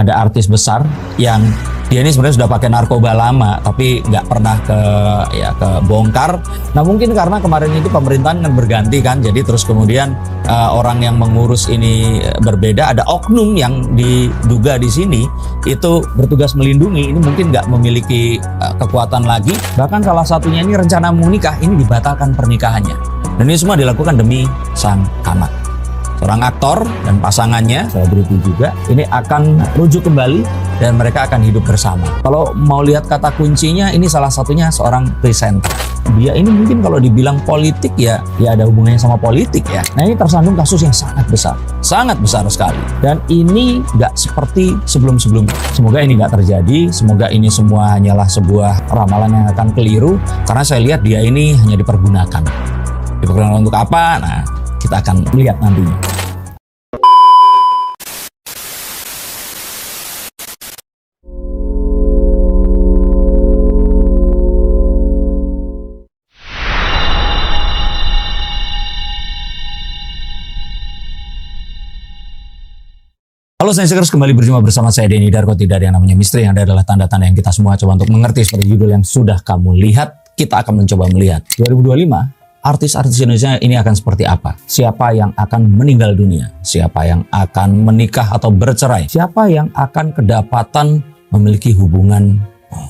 ada artis besar yang dia ini sebenarnya sudah pakai narkoba lama tapi nggak pernah kebongkar. Nah mungkin karena kemarin itu pemerintahan kan berganti kan, jadi terus kemudian orang yang mengurus ini berbeda. Ada oknum yang diduga di sini itu bertugas melindungi, ini mungkin nggak memiliki kekuatan lagi. Bahkan salah satunya ini rencana mau nikah, ini dibatalkan pernikahannya. Dan ini semua dilakukan demi sang anak. Seorang aktor dan pasangannya, selebriti juga, ini akan rujuk kembali dan mereka akan hidup bersama. Kalau mau lihat kata kuncinya, ini salah satunya seorang presenter. Dia ini mungkin kalau dibilang politik ya ada hubungannya sama politik ya. Nah ini tersandung kasus yang sangat besar sekali. Dan ini nggak seperti sebelum-sebelumnya. Semoga ini nggak terjadi, semoga ini semua hanyalah sebuah ramalan yang akan keliru. Karena saya lihat dia ini hanya dipergunakan. Dipergunakan untuk apa? Nah, kita akan melihat nantinya. Halo Science-Seekers, kembali berjumpa bersama saya Denny Darko. Tidak ada yang namanya misteri, yang ada adalah tanda-tanda yang kita semua coba untuk mengerti. Seperti judul yang sudah kamu lihat, kita akan mencoba melihat 2025 artis-artis Indonesia ini akan seperti apa? Siapa yang akan meninggal dunia? Siapa yang akan menikah atau bercerai? Siapa yang akan kedapatan memiliki hubungan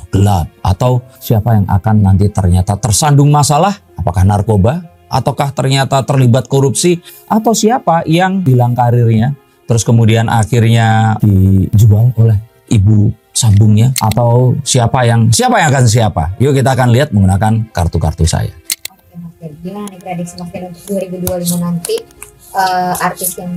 gelap? Atau siapa yang akan nanti ternyata tersandung masalah? Apakah narkoba? Ataukah ternyata terlibat korupsi? Atau siapa yang hilang karirnya? Terus kemudian akhirnya dijual oleh ibu sambungnya? Atau siapa yang akan siapa? Yuk kita akan lihat menggunakan kartu-kartu saya. Oke, gimana nih prediksi Mas Den untuk 2025 nanti artis yang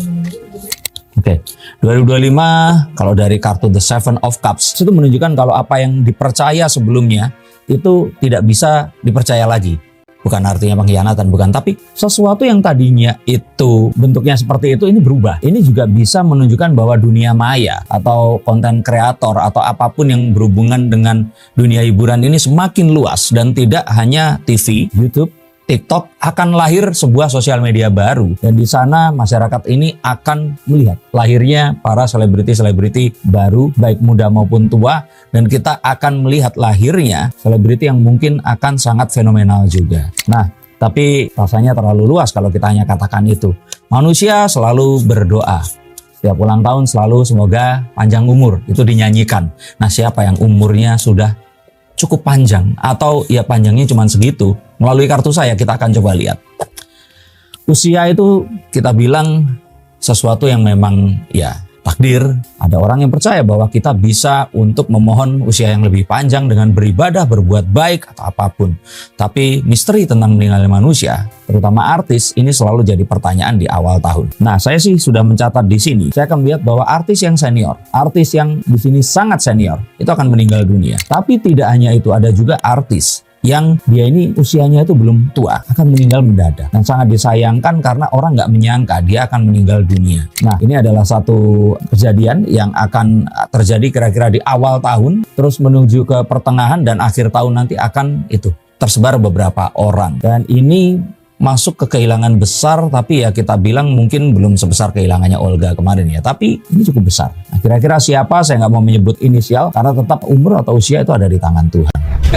Oke, 2025 kalau dari kartu The Seven of Cups itu menunjukkan kalau apa yang dipercaya sebelumnya itu tidak bisa dipercaya lagi. Bukan artinya pengkhianatan, bukan. Tapi sesuatu yang tadinya itu bentuknya seperti itu, ini berubah. Ini juga bisa menunjukkan bahwa dunia maya atau konten kreator atau apapun yang berhubungan dengan dunia hiburan ini semakin luas. Dan tidak hanya TV, YouTube, TikTok, akan lahir sebuah sosial media baru. Dan di sana masyarakat ini akan melihat lahirnya para selebriti-selebriti baru, baik muda maupun tua. Dan kita akan melihat lahirnya selebriti yang mungkin akan sangat fenomenal juga. Nah, tapi rasanya terlalu luas kalau kita hanya katakan itu. Manusia selalu berdoa. Setiap ulang tahun selalu semoga panjang umur, itu dinyanyikan. Nah, siapa yang umurnya sudah cukup panjang atau ya panjangnya cuma segitu? Melalui kartu saya kita akan coba lihat. Usia itu kita bilang sesuatu yang memang ya takdir. Ada orang yang percaya bahwa kita bisa untuk memohon usia yang lebih panjang dengan beribadah, berbuat baik atau apapun. Tapi misteri tentang meninggalnya manusia, terutama artis, ini selalu jadi pertanyaan di awal tahun. Nah, saya sih sudah mencatat di sini. Saya akan melihat bahwa artis yang senior, artis yang di sini sangat senior, itu akan meninggal dunia. Tapi tidak hanya itu, ada juga artis yang dia ini usianya itu belum tua, akan meninggal mendadak. Dan sangat disayangkan karena orang nggak menyangka dia akan meninggal dunia. Nah, ini adalah satu kejadian yang akan terjadi kira-kira di awal tahun, terus menuju ke pertengahan dan akhir tahun nanti akan itu tersebar beberapa orang. Dan ini masuk ke kehilangan besar, tapi ya kita bilang mungkin belum sebesar kehilangannya Olga kemarin ya, tapi ini cukup besar. Nah, kira-kira siapa? Saya nggak mau menyebut inisial karena tetap umur atau usia itu ada di tangan Tuhan.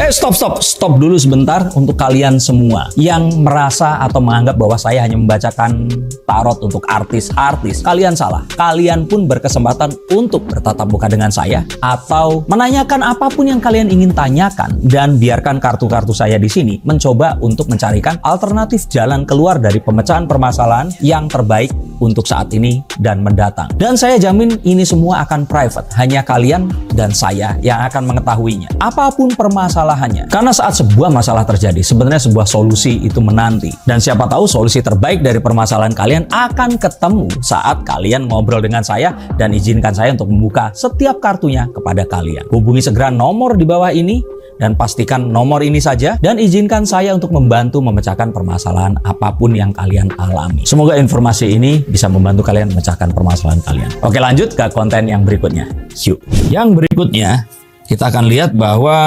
Stop dulu sebentar untuk kalian semua yang merasa atau menganggap bahwa saya hanya membacakan tarot untuk artis-artis. Kalian salah. Kalian pun berkesempatan untuk bertatap muka dengan saya atau menanyakan apapun yang kalian ingin tanyakan, dan biarkan kartu-kartu saya di sini mencoba untuk mencarikan alternatif jalan keluar dari pemecahan permasalahan yang terbaik untuk saat ini dan mendatang. Dan saya jamin ini semua akan private. Hanya kalian dan saya yang akan mengetahuinya. Apapun permasalahannya. Karena saat sebuah masalah terjadi, sebenarnya sebuah solusi itu menanti. Dan siapa tahu solusi terbaik dari permasalahan kalian akan ketemu saat kalian ngobrol dengan saya dan izinkan saya untuk membuka setiap kartunya kepada kalian. Hubungi segera nomor di bawah ini dan pastikan nomor ini saja dan izinkan saya untuk membantu memecahkan permasalahan apapun yang kalian alami. Semoga informasi ini bisa membantu kalian memecahkan permasalahan kalian. Oke, lanjut ke konten yang berikutnya. Yuk. Yang berikutnya kita akan lihat bahwa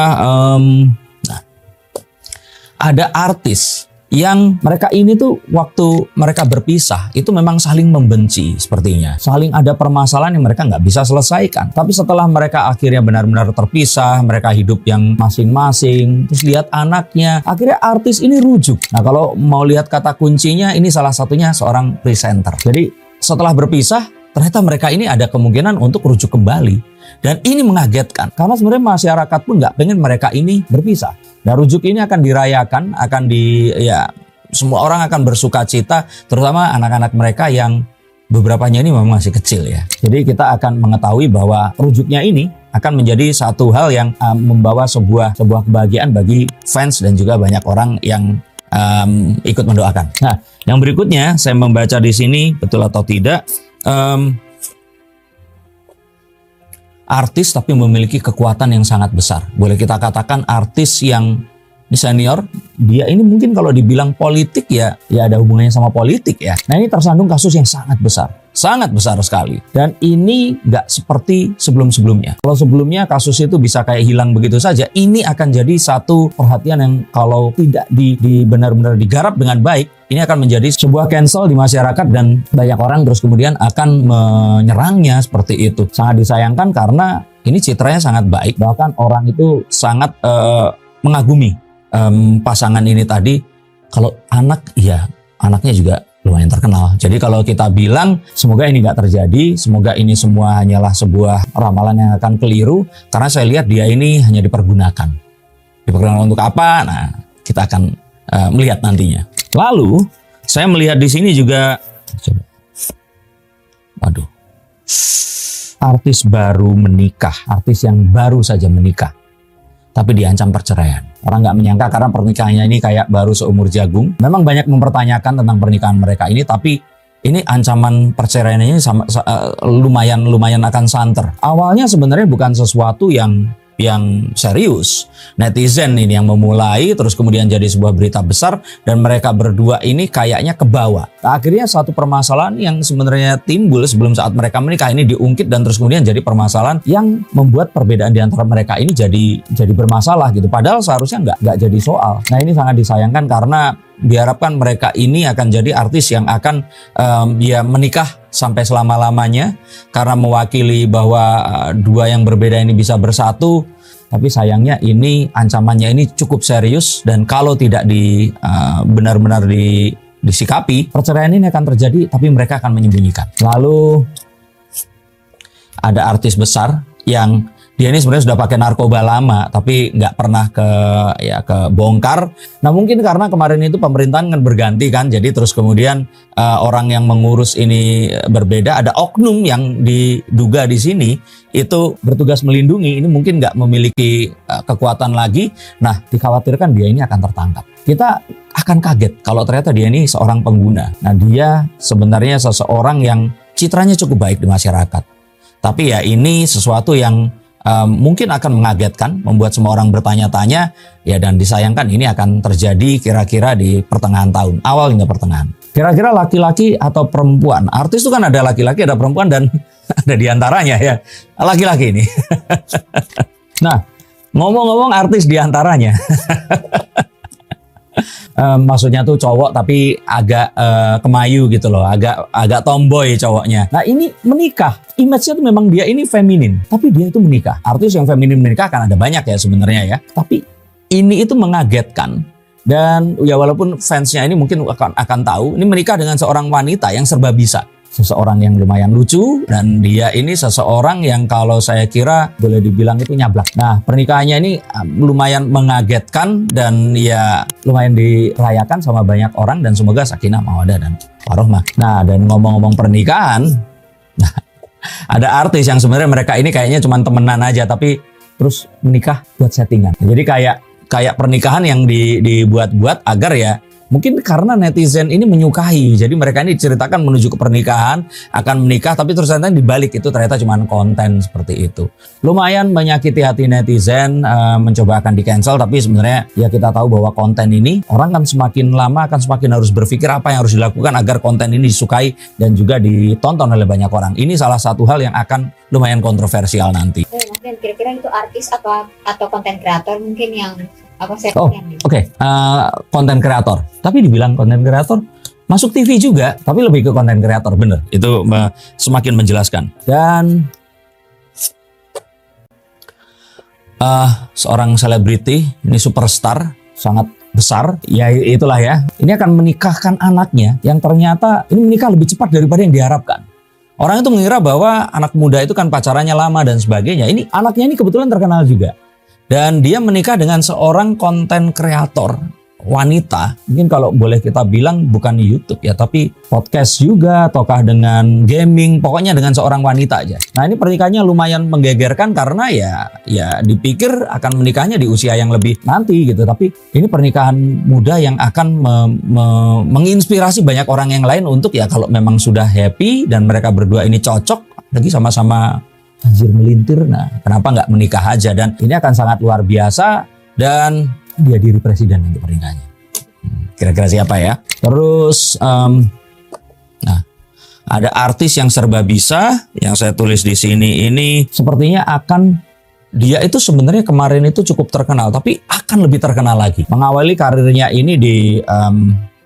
ada artis yang mereka ini tuh waktu mereka berpisah itu memang saling membenci sepertinya. Saling ada permasalahan yang mereka nggak bisa selesaikan. Tapi setelah mereka akhirnya benar-benar terpisah, mereka hidup yang masing-masing, terus lihat anaknya, akhirnya artis ini rujuk. Nah kalau mau lihat kata kuncinya, ini salah satunya seorang presenter. Jadi setelah berpisah, ternyata mereka ini ada kemungkinan untuk rujuk kembali. Dan ini mengagetkan, karena sebenarnya masyarakat pun nggak pengen mereka ini berpisah. Nah rujuk ini akan dirayakan, semua orang akan bersuka cita, terutama anak-anak mereka yang beberapanya ini memang masih kecil ya. Jadi kita akan mengetahui bahwa rujuknya ini akan menjadi satu hal yang membawa sebuah kebahagiaan bagi fans dan juga banyak orang yang ikut mendoakan. Nah, yang berikutnya saya membaca di sini, betul atau tidak, artis tapi memiliki kekuatan yang sangat besar. Boleh kita katakan artis yang senior, dia ini mungkin kalau dibilang politik ya ada hubungannya sama politik ya. Nah ini tersandung kasus yang sangat besar sekali. Dan ini nggak seperti sebelum-sebelumnya. Kalau sebelumnya kasus itu bisa kayak hilang begitu saja, ini akan jadi satu perhatian yang kalau tidak benar-benar digarap dengan baik, ini akan menjadi sebuah cancel di masyarakat dan banyak orang terus kemudian akan menyerangnya seperti itu. Sangat disayangkan karena ini citranya sangat baik, bahkan orang itu sangat mengagumi pasangan ini tadi. Kalau anak, ya anaknya juga lumayan terkenal. Jadi kalau kita bilang semoga ini nggak terjadi, semoga ini semua hanyalah sebuah ramalan yang akan keliru, karena saya lihat dia ini hanya dipergunakan untuk apa? Nah kita akan melihat nantinya. Lalu saya melihat di sini juga, artis baru menikah, artis yang baru saja menikah, tapi diancam perceraian. Orang nggak menyangka karena pernikahannya ini kayak baru seumur jagung. Memang banyak mempertanyakan tentang pernikahan mereka ini, tapi ini ancaman perceraiannya ini lumayan akan santer. Awalnya sebenarnya bukan sesuatu yang serius. Netizen ini yang memulai, terus kemudian jadi sebuah berita besar, dan mereka berdua ini kayaknya kebawa. Nah, akhirnya satu permasalahan yang sebenarnya timbul sebelum saat mereka menikah ini diungkit, dan terus kemudian jadi permasalahan yang membuat perbedaan di antara mereka ini jadi bermasalah gitu. Padahal seharusnya nggak jadi soal. Nah ini sangat disayangkan karena diharapkan mereka ini akan jadi artis yang akan menikah sampai selama-lamanya, karena mewakili bahwa dua yang berbeda ini bisa bersatu. Tapi sayangnya ini ancamannya ini cukup serius, dan kalau tidak benar-benar disikapi, perceraian ini akan terjadi, tapi mereka akan menyembunyikan. Lalu ada artis besar yang dia ini sebenarnya sudah pakai narkoba lama, tapi nggak pernah kebongkar. Nah mungkin karena kemarin itu pemerintahan kan berganti kan, jadi terus kemudian orang yang mengurus ini berbeda. Ada oknum yang diduga di sini itu bertugas melindungi, ini mungkin nggak memiliki kekuatan lagi. Nah dikhawatirkan dia ini akan tertangkap. Kita akan kaget kalau ternyata dia ini seorang pengguna. Nah dia sebenarnya seseorang yang citranya cukup baik di masyarakat. Tapi ya ini sesuatu yang mungkin akan mengagetkan, membuat semua orang bertanya-tanya ya, dan disayangkan ini akan terjadi kira-kira di pertengahan tahun, awal hingga pertengahan. Kira-kira laki-laki atau perempuan? Artis itu kan ada laki-laki, ada perempuan, dan ada diantaranya ya laki-laki ini. Nah ngomong-ngomong artis diantaranya, maksudnya tuh cowok tapi agak kemayu gitu loh, agak tomboy cowoknya. Nah ini menikah, image-nya tuh memang dia ini feminin, tapi dia itu menikah. Artis yang feminin menikah kan ada banyak ya sebenarnya ya, tapi ini itu mengagetkan. Dan ya walaupun fansnya ini mungkin akan tahu, ini menikah dengan seorang wanita yang serba bisa. Seseorang yang lumayan lucu, dan dia ini seseorang yang kalau saya kira boleh dibilang itu nyablak. Nah pernikahannya ini lumayan mengagetkan, dan ya lumayan dirayakan sama banyak orang, dan semoga sakinah mawaddah dan warohmah. Nah dan ngomong-ngomong pernikahan, nah ada artis yang sebenarnya mereka ini kayaknya cuma temenan aja, tapi terus menikah buat settingan. Jadi kayak pernikahan yang dibuat-buat agar ya, mungkin karena netizen ini menyukai, jadi mereka ini diceritakan menuju ke pernikahan, akan menikah, tapi terus ternyata dibalik itu ternyata cuma konten seperti itu. Lumayan menyakiti hati netizen, mencoba akan di-cancel, tapi sebenarnya ya kita tahu bahwa konten ini, orang kan semakin lama akan semakin harus berpikir apa yang harus dilakukan agar konten ini disukai dan juga ditonton oleh banyak orang. Ini salah satu hal yang akan lumayan kontroversial nanti. Mungkin kira-kira itu artis atau konten kreator mungkin yang Apa Oh, settingan? oke. Konten kreator. Tapi dibilang konten kreator, masuk TV juga, tapi lebih ke konten kreator, bener. Itu semakin menjelaskan. Dan seorang selebriti, ini superstar, sangat besar, ya itulah ya. Ini akan menikahkan anaknya yang ternyata ini menikah lebih cepat daripada yang diharapkan. Orang itu mengira bahwa anak muda itu kan pacarannya lama dan sebagainya. Ini anaknya ini kebetulan terkenal juga. Dan dia menikah dengan seorang konten kreator wanita. Mungkin kalau boleh kita bilang bukan YouTube ya, tapi podcast juga, ataukah dengan gaming, pokoknya dengan seorang wanita aja. Nah, ini pernikahannya lumayan menggegerkan karena ya dipikir akan menikahnya di usia yang lebih nanti gitu. Tapi ini pernikahan muda yang akan menginspirasi banyak orang yang lain untuk ya kalau memang sudah happy dan mereka berdua ini cocok, lagi sama-sama anjir melintir, nah kenapa nggak menikah aja? Dan ini akan sangat luar biasa dan dia diri presiden nanti pernikahannya. Kira-kira siapa ya? Terus nah ada artis yang serba bisa yang saya tulis di sini ini sepertinya akan dia itu sebenarnya kemarin itu cukup terkenal tapi akan lebih terkenal lagi. Mengawali karirnya ini di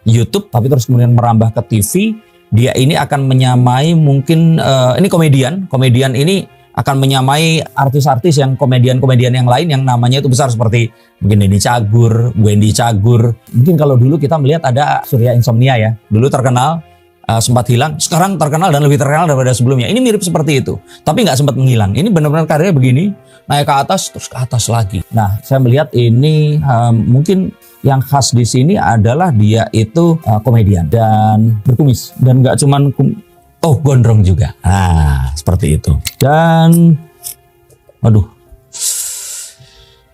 YouTube tapi terus kemudian merambah ke TV. Dia ini akan menyamai mungkin ini komedian ini akan menyamai artis-artis yang komedian-komedian yang lain yang namanya itu besar seperti mungkin Denny Cagur, Wendy Cagur. Mungkin kalau dulu kita melihat ada Surya Insomnia ya, dulu terkenal, sempat hilang, sekarang terkenal dan lebih terkenal daripada sebelumnya. Ini mirip seperti itu, tapi nggak sempat menghilang. Ini benar-benar karirnya begini, naik ke atas terus ke atas lagi. Nah, saya melihat ini mungkin yang khas di sini adalah dia itu komedian dan berkumis dan nggak cuman gondrong juga. Nah, seperti itu. Dan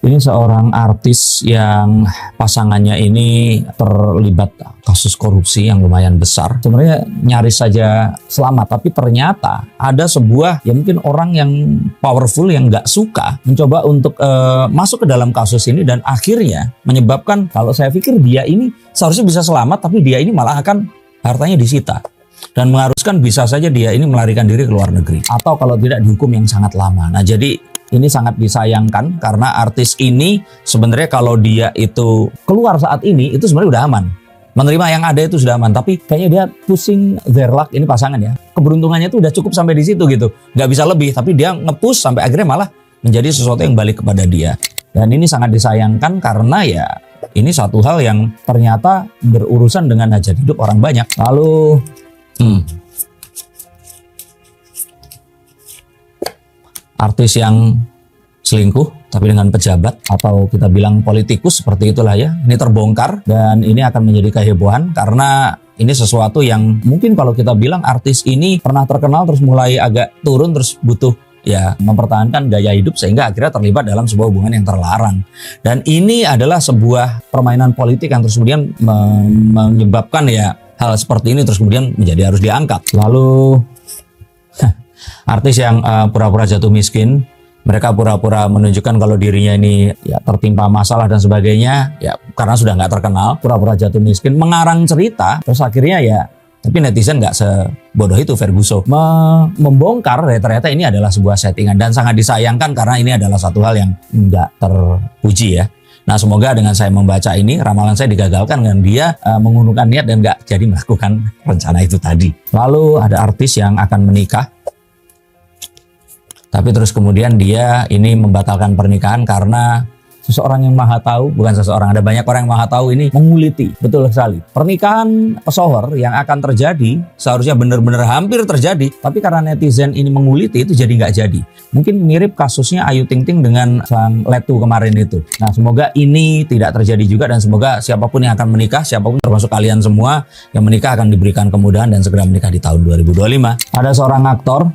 ini seorang artis yang pasangannya ini terlibat kasus korupsi yang lumayan besar. Sebenarnya nyaris saja selamat, tapi ternyata ada sebuah ya mungkin orang yang powerful yang nggak suka mencoba untuk masuk ke dalam kasus ini dan akhirnya menyebabkan kalau saya pikir dia ini seharusnya bisa selamat, tapi dia ini malah akan hartanya disita. Dan mengharuskan bisa saja dia ini melarikan diri ke luar negeri atau kalau tidak dihukum yang sangat lama. Nah, jadi ini sangat disayangkan karena artis ini sebenarnya kalau dia itu keluar saat ini itu sebenarnya udah aman. Menerima yang ada itu sudah aman, tapi kayaknya dia pushing their luck, ini pasangan ya. Keberuntungannya itu udah cukup sampai di situ gitu. Nggak bisa lebih, tapi dia nge-push sampai akhirnya malah menjadi sesuatu yang balik kepada dia. Dan ini sangat disayangkan karena ya ini satu hal yang ternyata berurusan dengan hajat hidup orang banyak. Lalu artis yang selingkuh tapi dengan pejabat atau kita bilang politikus seperti itulah ya, ini terbongkar dan ini akan menjadi kehebohan karena ini sesuatu yang mungkin kalau kita bilang artis ini pernah terkenal terus mulai agak turun terus butuh ya mempertahankan gaya hidup sehingga akhirnya terlibat dalam sebuah hubungan yang terlarang. Dan ini adalah sebuah permainan politik yang terus kemudian menyebabkan ya hal seperti ini terus kemudian menjadi harus diangkat. Lalu artis yang pura-pura jatuh miskin, mereka pura-pura menunjukkan kalau dirinya ini ya tertimpa masalah dan sebagainya, ya karena sudah nggak terkenal, pura-pura jatuh miskin, mengarang cerita, terus akhirnya ya, tapi netizen nggak sebodoh itu Ferguson membongkar ya ternyata ini adalah sebuah settingan dan sangat disayangkan karena ini adalah satu hal yang nggak terpuji ya. Nah, semoga dengan saya membaca ini, ramalan saya digagalkan dengan dia mengurungkan niat dan nggak jadi melakukan rencana itu tadi. Lalu ada artis yang akan menikah, tapi terus kemudian dia ini membatalkan pernikahan karena seseorang yang maha tahu, bukan seseorang, ada banyak orang yang maha tahu ini menguliti, betul sekali. Pernikahan pesohor yang akan terjadi, seharusnya benar-benar hampir terjadi, tapi karena netizen ini menguliti itu jadi nggak jadi. Mungkin mirip kasusnya Ayu Ting Ting dengan sang Letu kemarin itu. Nah, semoga ini tidak terjadi juga dan semoga siapapun yang akan menikah, siapapun termasuk kalian semua yang menikah akan diberikan kemudahan dan segera menikah di tahun 2025. Ada seorang aktor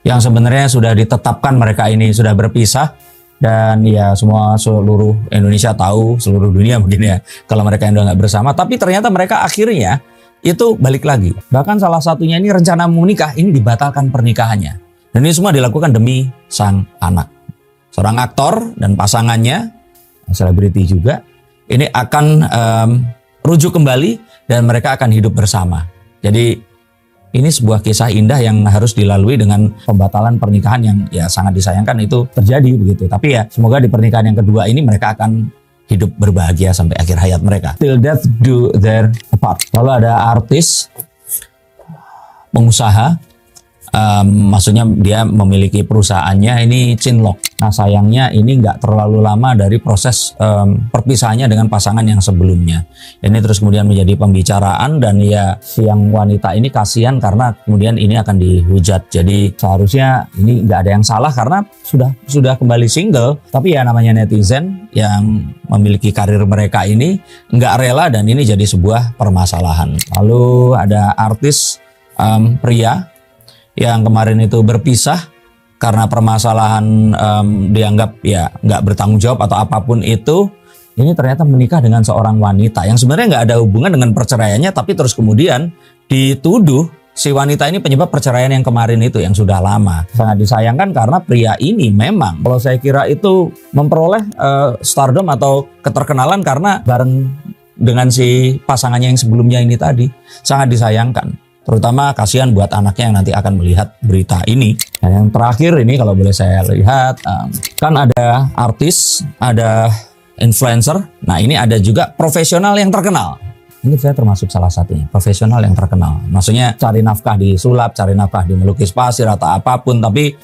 yang sebenarnya sudah ditetapkan mereka ini sudah berpisah. Dan ya seluruh Indonesia tahu, seluruh dunia mungkin ya kalau mereka yang udah nggak bersama, tapi ternyata mereka akhirnya itu balik lagi. Bahkan salah satunya ini rencana menikah ini dibatalkan pernikahannya. Dan ini semua dilakukan demi sang anak. Seorang aktor dan pasangannya, selebriti juga, ini akan rujuk kembali dan mereka akan hidup bersama. Jadi ini sebuah kisah indah yang harus dilalui dengan pembatalan pernikahan yang ya sangat disayangkan itu terjadi begitu. Tapi ya semoga di pernikahan yang kedua ini mereka akan hidup berbahagia sampai akhir hayat mereka. Till death do their part. Lalu ada artis, pengusaha, maksudnya dia memiliki perusahaannya ini Chinlock. Nah sayangnya ini nggak terlalu lama dari proses perpisahannya dengan pasangan yang sebelumnya. Ini terus kemudian menjadi pembicaraan dan ya si yang wanita ini kasihan karena kemudian ini akan dihujat. Jadi seharusnya ini nggak ada yang salah karena sudah kembali single. Tapi ya namanya netizen yang memiliki karir mereka ini nggak rela dan ini jadi sebuah permasalahan. Lalu ada artis pria yang kemarin itu berpisah karena permasalahan dianggap ya nggak bertanggung jawab atau apapun itu. Ini ternyata menikah dengan seorang wanita yang sebenarnya nggak ada hubungan dengan perceraiannya, tapi terus kemudian dituduh si wanita ini penyebab perceraian yang kemarin itu yang sudah lama. Sangat disayangkan karena pria ini memang kalau saya kira itu memperoleh stardom atau keterkenalan karena bareng dengan si pasangannya yang sebelumnya ini tadi. Sangat disayangkan. Terutama kasihan buat anaknya yang nanti akan melihat berita ini. Dan yang terakhir ini kalau boleh saya lihat, kan ada artis, ada influencer. Nah ini ada juga profesional yang terkenal. Ini saya termasuk salah satunya, profesional yang terkenal. Maksudnya cari nafkah di sulap, cari nafkah di melukis pasir atau apapun, tapi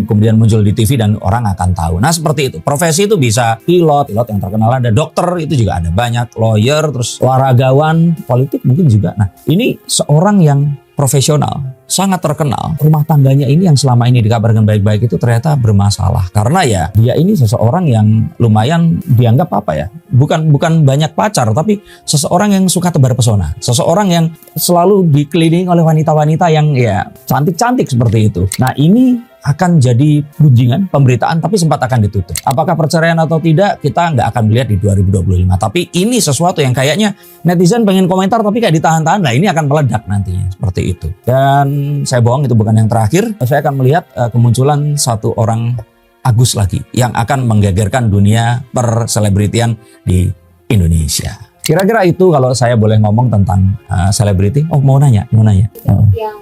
kemudian muncul di TV dan orang akan tahu. Nah seperti itu, profesi itu bisa pilot yang terkenal ada, dokter itu juga ada banyak, lawyer, terus olahragawan, politik mungkin juga. Nah ini seorang yang profesional, sangat terkenal. Rumah tangganya ini yang selama ini dikabarkan baik-baik itu ternyata bermasalah. Karena ya dia ini seseorang yang lumayan dianggap apa ya, bukan banyak pacar, tapi seseorang yang suka tebar pesona. Seseorang yang selalu dikelilingi oleh wanita-wanita yang ya cantik-cantik seperti itu. Nah ini akan jadi gunjingan pemberitaan tapi sempat akan ditutup. Apakah perceraian atau tidak kita nggak akan melihat di 2025. Tapi ini sesuatu yang kayaknya netizen pengen komentar tapi kayak ditahan-tahan. Nah ini akan meledak nantinya seperti itu. Dan saya bohong itu bukan yang terakhir. Saya akan melihat kemunculan satu orang Agus lagi yang akan menggegerkan dunia perselebritian di Indonesia. Kira-kira itu kalau saya boleh ngomong tentang selebriti. Oh mau nanya. Yang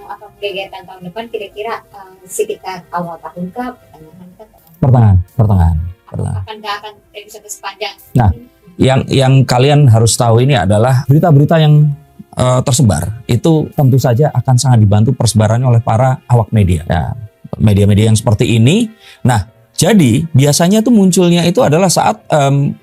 akan menggegerkan tahun depan kira-kira sekitar awal tahun kah, pertengahan. Akankah akan episode sepanjang? Nah, yang kalian harus tahu ini adalah berita-berita yang tersebar itu tentu saja akan sangat dibantu persebarannya oleh para awak media. Ya, media-media yang seperti ini. Nah, jadi biasanya itu munculnya itu adalah saat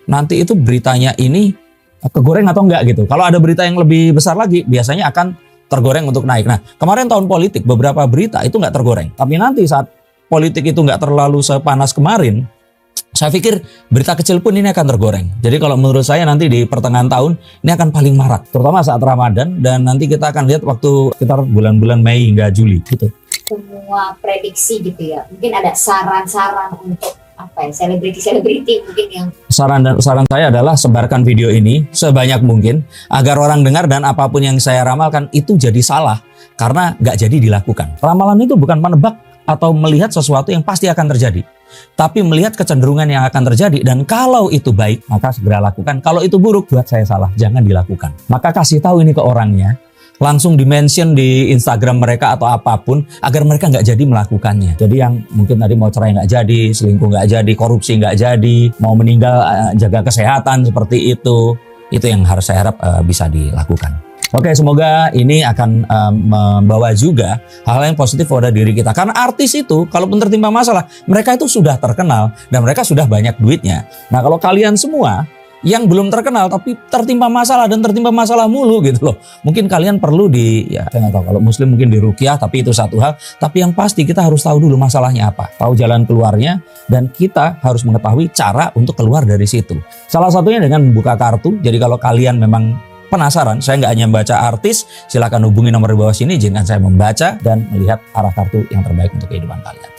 nanti itu beritanya ini kegoreng atau enggak gitu. Kalau ada berita yang lebih besar lagi, biasanya akan tergoreng untuk naik. Nah, kemarin tahun politik beberapa berita itu nggak tergoreng. Tapi nanti saat politik itu nggak terlalu sepanas kemarin, saya pikir berita kecil pun ini akan tergoreng. Jadi kalau menurut saya nanti di pertengahan tahun ini akan paling marak. Terutama saat Ramadan dan nanti kita akan lihat waktu sekitar bulan-bulan Mei hingga Juli gitu. Semua prediksi gitu ya. Mungkin ada saran-saran untuk selebriti mungkin yang saran saya adalah sebarkan video ini sebanyak mungkin agar orang dengar dan apapun yang saya ramalkan itu jadi salah karena nggak jadi dilakukan. Ramalan itu bukan menebak atau melihat sesuatu yang pasti akan terjadi, tapi melihat kecenderungan yang akan terjadi dan kalau itu baik maka segera lakukan. Kalau itu buruk buat saya salah jangan dilakukan. Maka kasih tahu ini ke orangnya. Langsung di-mention di Instagram mereka atau apapun agar mereka nggak jadi melakukannya. Jadi yang mungkin tadi mau cerai nggak jadi, selingkuh nggak jadi, korupsi nggak jadi, mau meninggal jaga kesehatan seperti itu yang harus saya harap bisa dilakukan. Oke, semoga ini akan membawa juga hal yang positif pada diri kita. Karena artis itu kalaupun tertimpa masalah, mereka itu sudah terkenal dan mereka sudah banyak duitnya. Nah kalau kalian semua yang belum terkenal tapi tertimpa masalah dan tertimpa masalah mulu gitu loh. Mungkin kalian perlu saya nggak tahu kalau muslim mungkin diruqyah tapi itu satu hal. Tapi yang pasti kita harus tahu dulu masalahnya apa. Tahu jalan keluarnya dan kita harus mengetahui cara untuk keluar dari situ. Salah satunya dengan membuka kartu. Jadi kalau kalian memang penasaran, saya nggak hanya membaca artis, silakan hubungi nomor di bawah sini. Izinkan saya membaca dan melihat arah kartu yang terbaik untuk kehidupan kalian.